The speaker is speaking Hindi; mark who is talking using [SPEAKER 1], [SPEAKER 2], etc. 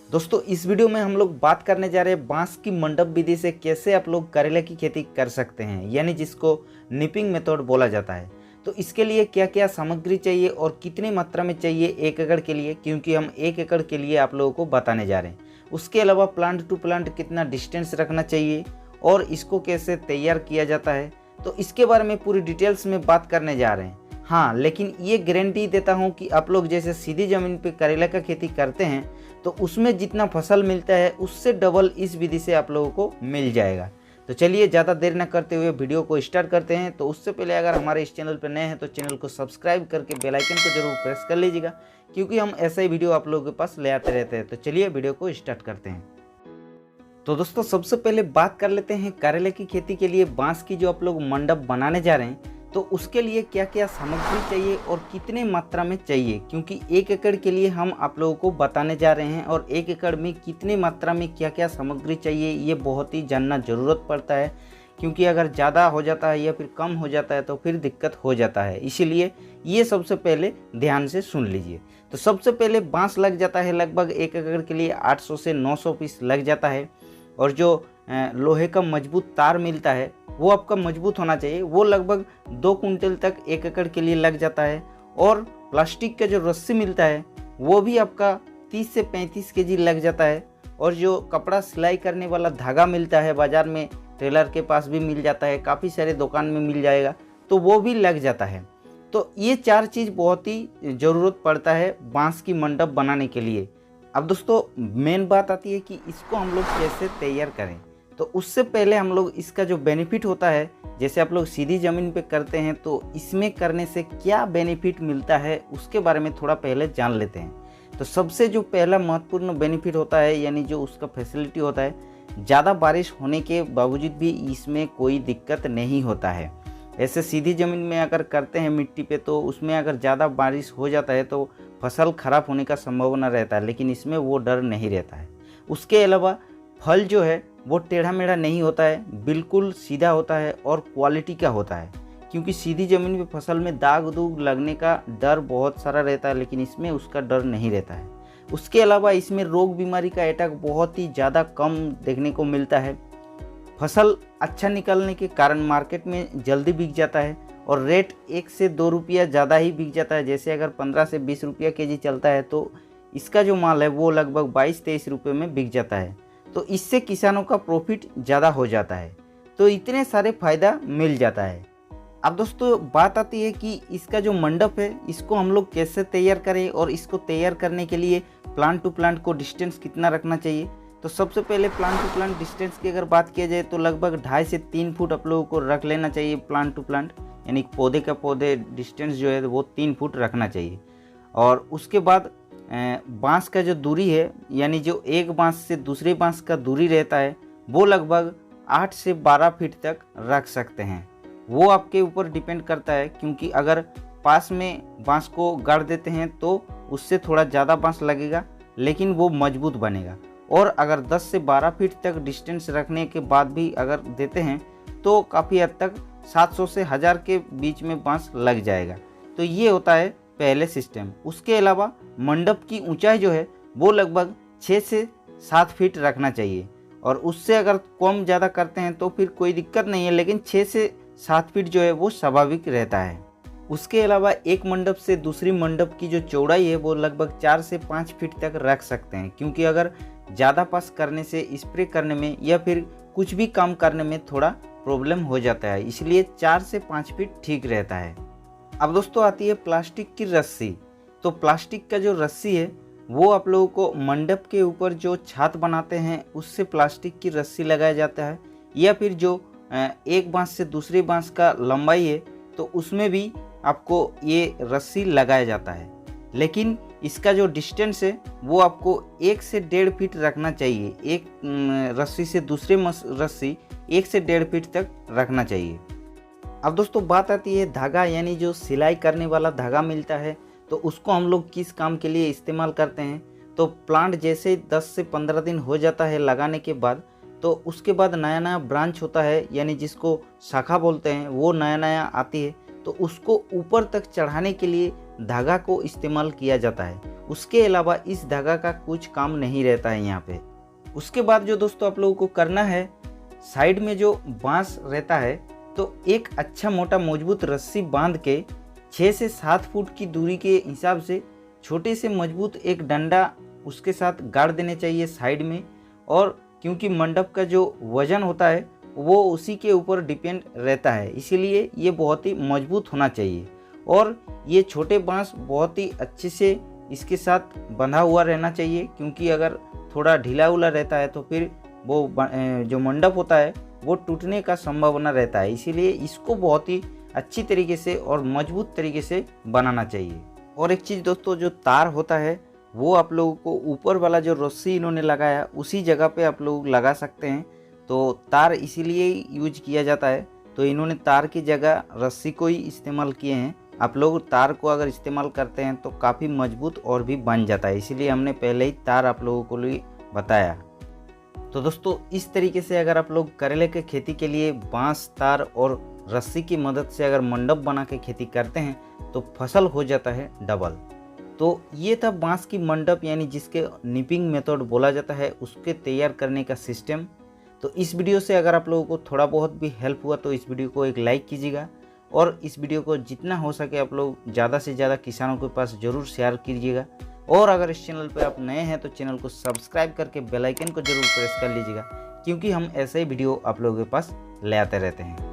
[SPEAKER 1] दोस्तों इस वीडियो में हम लोग बात करने जा रहे हैं बांस की मंडप विधि से कैसे आप लोग करेले की खेती कर सकते हैं, यानी जिसको निपिंग मेथड बोला जाता है। तो इसके लिए क्या क्या सामग्री चाहिए और कितनी मात्रा में चाहिए 1 एकड़ के लिए, क्योंकि हम 1 एकड़ के लिए आप लोगों को बताने जा रहे हैं। उसके अलावा प्लांट टू प्लांट कितना डिस्टेंस रखना चाहिए और इसको कैसे तैयार किया जाता है, तो इसके बारे में पूरी डिटेल्स में बात करने जा रहे हैं। हाँ, लेकिन ये गारंटी देता हूँ कि आप लोग जैसे सीधी ज़मीन पे करेला का खेती करते हैं तो उसमें जितना फसल मिलता है उससे डबल इस विधि से आप लोगों को मिल जाएगा। तो चलिए ज़्यादा देर न करते हुए वीडियो को स्टार्ट करते हैं। तो उससे पहले अगर हमारे इस चैनल पर नए हैं तो चैनल को सब्सक्राइब करके बेल आइकन को जरूर प्रेस कर लीजिएगा, क्योंकि हम ऐसा ही वीडियो आप लोगों के पास ले आते रहते हैं। तो चलिए वीडियो को स्टार्ट करते हैं। तो दोस्तों सबसे पहले बात कर लेते हैं करेले की खेती के लिए बांस की जो आप लोग मंडप बनाने जा रहे हैं तो उसके लिए क्या क्या सामग्री चाहिए और कितने मात्रा में चाहिए, क्योंकि 1 एकड़ के लिए हम आप लोगों को बताने जा रहे हैं और 1 एकड़ में कितने मात्रा में क्या क्या सामग्री चाहिए ये बहुत ही जानना ज़रूरत पड़ता है, क्योंकि अगर ज़्यादा हो जाता है या फिर कम हो जाता है तो फिर दिक्कत हो जाता है। इसीलिए ये सबसे पहले ध्यान से सुन लीजिए। तो सबसे पहले बांस लग जाता है, लगभग 1 एकड़ के लिए 800 से 900 पीस लग जाता है। और जो लोहे का मजबूत तार मिलता है वो आपका मजबूत होना चाहिए, वो लगभग 2 कुंटल तक 1 एकड़ के लिए लग जाता है। और प्लास्टिक का जो रस्सी मिलता है वो भी आपका 30 से 35 केजी लग जाता है। और जो कपड़ा सिलाई करने वाला धागा मिलता है बाज़ार में, टेलर के पास भी मिल जाता है, काफ़ी सारे दुकान में मिल जाएगा, तो वो भी लग जाता है। तो ये 4 चीज़ बहुत ही ज़रूरत पड़ता है बांस की मंडप बनाने के लिए। अब दोस्तों मेन बात आती है कि इसको हम लोग कैसे तैयार करें। तो उससे पहले हम लोग इसका जो बेनिफिट होता है, जैसे आप लोग सीधी ज़मीन पे करते हैं तो इसमें करने से क्या बेनिफिट मिलता है उसके बारे में थोड़ा पहले जान लेते हैं। तो सबसे जो पहला महत्वपूर्ण बेनिफिट होता है, यानी जो उसका फैसिलिटी होता है, ज़्यादा बारिश होने के बावजूद भी इसमें कोई दिक्कत नहीं होता है। ऐसे सीधी ज़मीन में अगर करते हैं मिट्टी पे तो उसमें अगर ज़्यादा बारिश हो जाता है तो फसल ख़राब होने का संभावना रहता है, लेकिन इसमें वो डर नहीं रहता है। उसके अलावा फल जो है वो टेढ़ा मेढ़ा नहीं होता है, बिल्कुल सीधा होता है और क्वालिटी का होता है, क्योंकि सीधी ज़मीन पे फसल में दाग दूग लगने का डर बहुत सारा रहता है, लेकिन इसमें उसका डर नहीं रहता है। उसके अलावा इसमें रोग बीमारी का अटैक बहुत ही ज़्यादा कम देखने को मिलता है। फसल अच्छा निकलने के कारण मार्केट में जल्दी बिक जाता है और रेट 1 से 2 रुपया ज़्यादा ही बिक जाता है। जैसे अगर 15 से 20 रुपया केजी चलता है तो इसका जो माल है वो लगभग 22-23 रुपये में बिक जाता है। तो इससे किसानों का प्रॉफिट ज़्यादा हो जाता है, तो इतने सारे फ़ायदा मिल जाता है। अब दोस्तों बात आती है कि इसका जो मंडप है इसको हम लोग कैसे तैयार करें और इसको तैयार करने के लिए प्लांट टू प्लांट को डिस्टेंस कितना रखना चाहिए। तो सबसे पहले प्लांट टू प्लांट डिस्टेंस की अगर बात किया जाए तो लगभग 2.5 से 3 फुट आप लोगों को रख लेना चाहिए प्लांट टू प्लांट, यानी पौधे का पौधे डिस्टेंस जो है वो 3 फुट रखना चाहिए। और उसके बाद बांस का जो दूरी है, यानी जो एक बांस से दूसरे बांस का दूरी रहता है वो लगभग 8 से 12 फीट तक रख सकते हैं। वो आपके ऊपर डिपेंड करता है, क्योंकि अगर पास में बांस को गाड़ देते हैं तो उससे थोड़ा ज़्यादा बांस लगेगा लेकिन वो मजबूत बनेगा। और अगर 10 से 12 फीट तक डिस्टेंस रखने के बाद भी अगर देते हैं तो काफ़ी हद तक 700 से 1000 के बीच में बांस लग जाएगा। तो ये होता है पहले सिस्टम। उसके अलावा मंडप की ऊंचाई जो है वो लगभग 6 से 7 फीट रखना चाहिए, और उससे अगर कम ज़्यादा करते हैं तो फिर कोई दिक्कत नहीं है, लेकिन 6 से 7 फीट जो है वो स्वाभाविक रहता है। उसके अलावा एक मंडप से दूसरी मंडप की जो चौड़ाई है वो लगभग 4 से 5 फीट तक रख सकते हैं, क्योंकि अगर ज़्यादा पास करने से स्प्रे करने में या फिर कुछ भी काम करने में थोड़ा प्रॉब्लम हो जाता है, इसलिए 4 से 5 फीट ठीक रहता है। अब दोस्तों आती है प्लास्टिक की रस्सी। तो प्लास्टिक का जो रस्सी है वो आप लोगों को मंडप के ऊपर जो छत बनाते हैं उससे प्लास्टिक की रस्सी लगाया जाता है, या फिर जो एक बांस से दूसरे बांस का लंबाई है तो उसमें भी आपको ये रस्सी लगाया जाता है। लेकिन इसका जो डिस्टेंस है वो आपको 1 से 1.5 फीट रखना चाहिए। एक रस्सी से दूसरे रस्सी 1 से 1.5 फीट तक रखना चाहिए। अब दोस्तों बात आती है धागा, यानी जो सिलाई करने वाला धागा मिलता है तो उसको हम लोग किस काम के लिए इस्तेमाल करते हैं। तो प्लांट जैसे 10 से 15 दिन हो जाता है लगाने के बाद, तो उसके बाद नया नया ब्रांच होता है, यानी जिसको शाखा बोलते हैं, वो नया नया आती है। तो उसको ऊपर तक चढ़ाने के लिए धागा को इस्तेमाल किया जाता है, उसके अलावा इस धागा का कुछ काम नहीं रहता है यहाँ पे। उसके बाद जो दोस्तों आप लोगों को करना है, साइड में जो बांस रहता है तो एक अच्छा मोटा मजबूत रस्सी बांध के 6 से 7 फुट की दूरी के हिसाब से छोटे से मजबूत एक डंडा उसके साथ गाड़ देने चाहिए साइड में। और क्योंकि मंडप का जो वजन होता है वो उसी के ऊपर डिपेंड रहता है, इसीलिए ये बहुत ही मजबूत होना चाहिए। और ये छोटे बांस बहुत ही अच्छे से इसके साथ बंधा हुआ रहना चाहिए, क्योंकि अगर थोड़ा ढीला उला रहता है तो फिर वो जो मंडप होता है वो टूटने का संभावना रहता है। इसीलिए इसको बहुत ही अच्छी तरीके से और मजबूत तरीके से बनाना चाहिए। और एक चीज़ दोस्तों, जो तार होता है वो आप लोगों को ऊपर वाला जो रस्सी इन्होंने लगाया उसी जगह पे आप लोग लगा सकते हैं। तो तार इसीलिए यूज किया जाता है, तो इन्होंने तार की जगह रस्सी को ही इस्तेमाल किए हैं। आप लोग तार को अगर इस्तेमाल करते हैं तो काफ़ी मजबूत और भी बन जाता है, इसीलिए हमने पहले ही तार आप लोगों को लिए बताया। तो दोस्तों इस तरीके से अगर आप लोग करेले के खेती के लिए बांस, तार और रस्सी की मदद से अगर मंडप बना के खेती करते हैं तो फसल हो जाता है डबल। तो ये था बांस की मंडप, यानी जिसके निपिंग मेथड बोला जाता है, उसके तैयार करने का सिस्टम। तो इस वीडियो से अगर आप लोगों को थोड़ा बहुत भी हेल्प हुआ तो इस वीडियो को एक लाइक कीजिएगा, और इस वीडियो को जितना हो सके आप लोग ज़्यादा से ज़्यादा किसानों के पास ज़रूर शेयर कीजिएगा। और अगर इस चैनल पर आप नए हैं तो चैनल को सब्सक्राइब करके बेल आइकन को ज़रूर प्रेस कर लीजिएगा, क्योंकि हम ऐसे ही वीडियो आप लोगों के पास ले आते रहते हैं।